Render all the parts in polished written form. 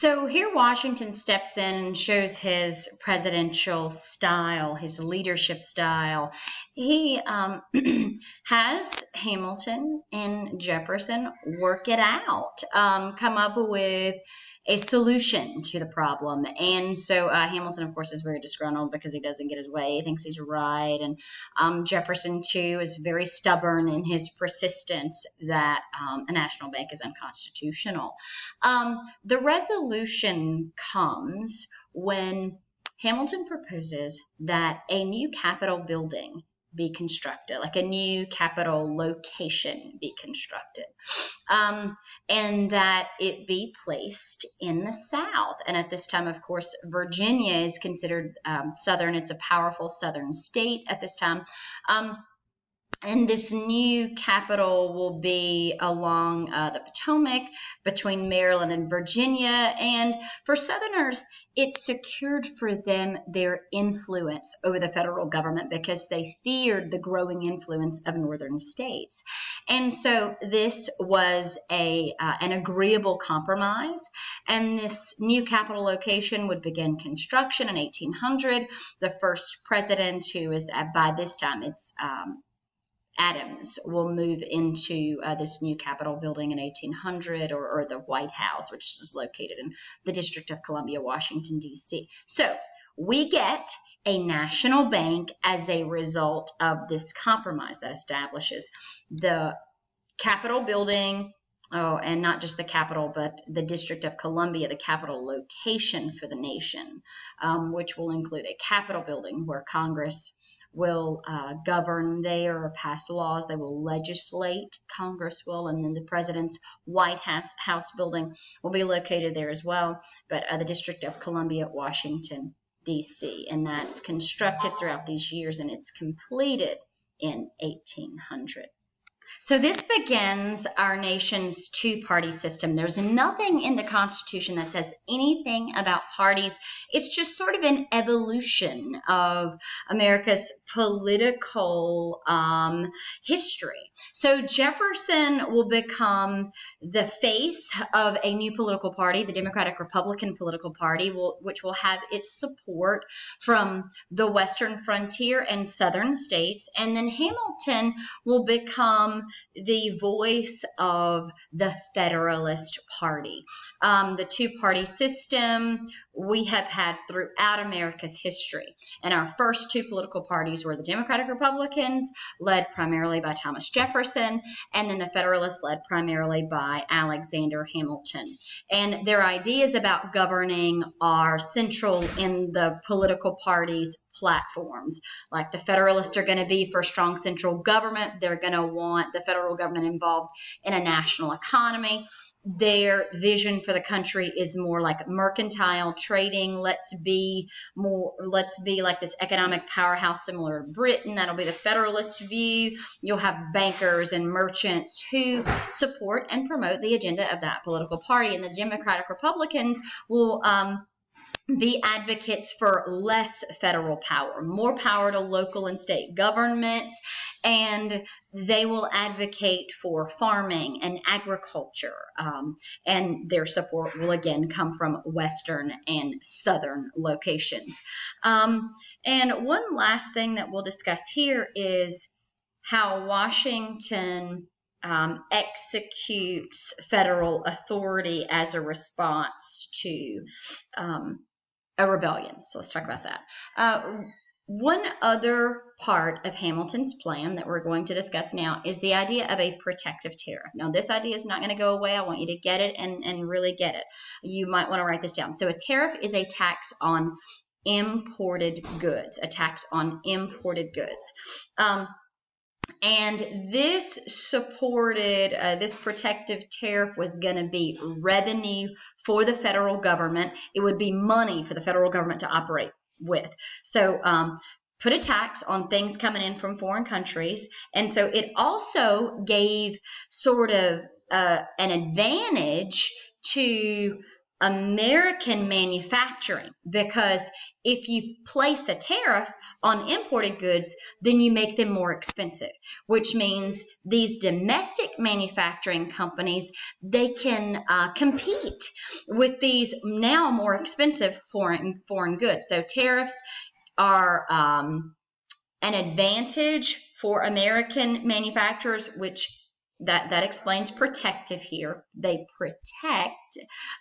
So here Washington steps in and shows his presidential style, his leadership style. He has Hamilton and Jefferson work it out, come up with a solution to the problem. And so Hamilton, of course, is very disgruntled because he doesn't get his way. He thinks he's right. And Jefferson, too, is very stubborn in his persistence that a national bank is unconstitutional. The resolution comes when Hamilton proposes that a new Capitol building be constructed, like a new Capitol location be constructed, and that it be placed in the South. And at this time, of course, Virginia is considered Southern. It's a powerful Southern state at this time. And this new capital will be along the Potomac between Maryland and Virginia. And for Southerners, it secured for them their influence over the federal government because they feared the growing influence of northern states. And so this was an agreeable compromise. And this new capital location would begin construction in 1800. The first president, who is by this time, it's Adams, will move into this new Capitol building in 1800, or the White House, which is located in the District of Columbia, Washington, D.C. So we get a national bank as a result of this compromise that establishes the Capitol building. Oh, and not just the Capitol, but the District of Columbia, the capital location for the nation, which will include a Capitol building where Congress will govern there or pass laws. They will legislate, Congress will, and then the president's White House building will be located there as well. But the District of Columbia, Washington, D.C., and that's constructed throughout these years, and it's completed in 1800. So this begins our nation's two-party system. There's nothing in the Constitution that says anything about parties. It's just sort of an evolution of America's political history. So Jefferson will become the face of a new political party, the Democratic-Republican political party, which will have its support from the Western frontier and Southern states. And then Hamilton will become the voice of the Federalist Party. The two-party system we have had throughout America's history. And our first two political parties were the Democratic Republicans, led primarily by Thomas Jefferson, and then the Federalists, led primarily by Alexander Hamilton. And their ideas about governing are central in the political parties' platforms. Like the Federalists are going to be for strong central government. They're going to want the federal government involved in a national economy. Their vision for the country is more like mercantile trading. Let's be like this economic powerhouse similar to Britain. That'll be the Federalist view. You'll have bankers and merchants who support and promote the agenda of that political party. And the Democratic Republicans will be advocates for less federal power, more power to local and state governments, and they will advocate for farming and agriculture, and their support will again come from Western and Southern locations. And one last thing that we'll discuss here is how Washington executes federal authority as a response to a rebellion. So let's talk about that. One other part of Hamilton's plan that we're going to discuss now is the idea of a protective tariff. Now, this idea is not going to go away. I want you to get it and really get it. You might want to write this down. So a tariff is a tax on imported goods, a tax on imported goods. And this supported, this protective tariff was going to be revenue for the federal government. It would be money for the federal government to operate with. So put a tax on things coming in from foreign countries. And so it also gave sort of an advantage to American manufacturing, because if you place a tariff on imported goods, then you make them more expensive, which means these domestic manufacturing companies, they can compete with these now more expensive foreign goods. So tariffs are an advantage for American manufacturers, which that explains protective here. They protect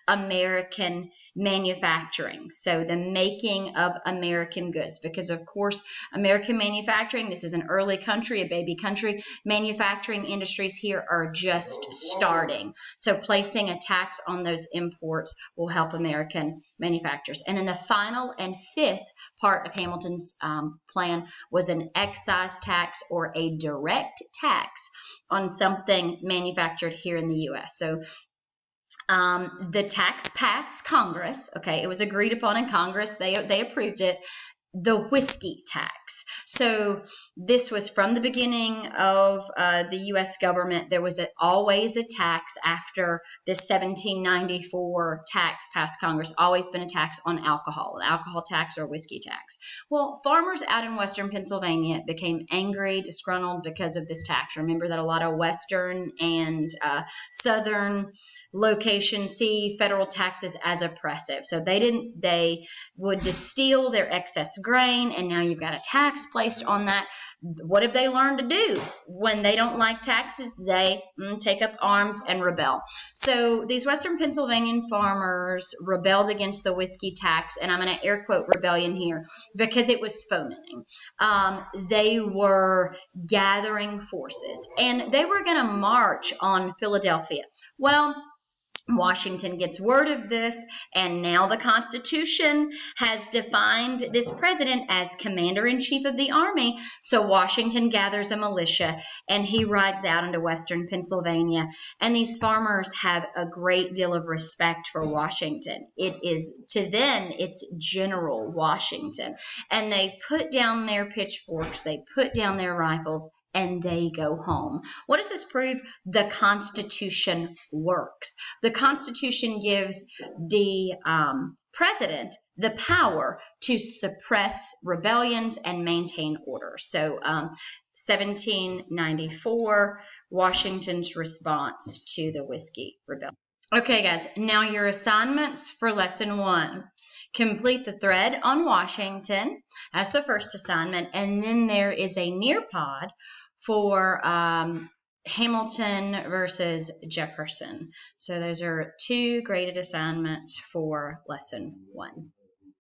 American manufacturing, so the making of American goods, because of course American manufacturing, this is an early country, a baby country, manufacturing industries here are just starting, so placing a tax on those imports will help American manufacturers. And then the final and fifth part of Hamilton's plan was an excise tax, or a direct tax on something manufactured here in the U.S. So the tax passed Congress. Okay, it was agreed upon in Congress. They approved it. The whiskey tax. So this was from the beginning of the U.S. government. There was always a tax after this 1794 tax passed Congress, always been a tax on alcohol, an alcohol tax or a whiskey tax. Well, farmers out in western Pennsylvania became angry, disgruntled because of this tax. Remember that a lot of western and southern locations see federal taxes as oppressive. So they would distill their excess grain, and now you've got a tax placed on that. What have they learned to do? When they don't like taxes, they take up arms and rebel. So these western Pennsylvania farmers rebelled against the whiskey tax, and I'm going to air quote rebellion here because it was fomenting. They were gathering forces, and they were going to march on Philadelphia. Well, Washington gets word of this, and now the Constitution has defined this president as commander-in-chief of the army. So Washington gathers a militia, and he rides out into western Pennsylvania. And these farmers have a great deal of respect for Washington. It is, to them, it's General Washington. And they put down their pitchforks, they put down their rifles, and they go home. What does this prove? The Constitution works. The Constitution gives the president the power to suppress rebellions and maintain order. So 1794, Washington's response to the whiskey rebellion. Okay, guys, now your assignments for lesson 1. Complete the thread on Washington as the first assignment, and then there is a Nearpod for Hamilton versus Jefferson. So those are 2 graded assignments for lesson 1.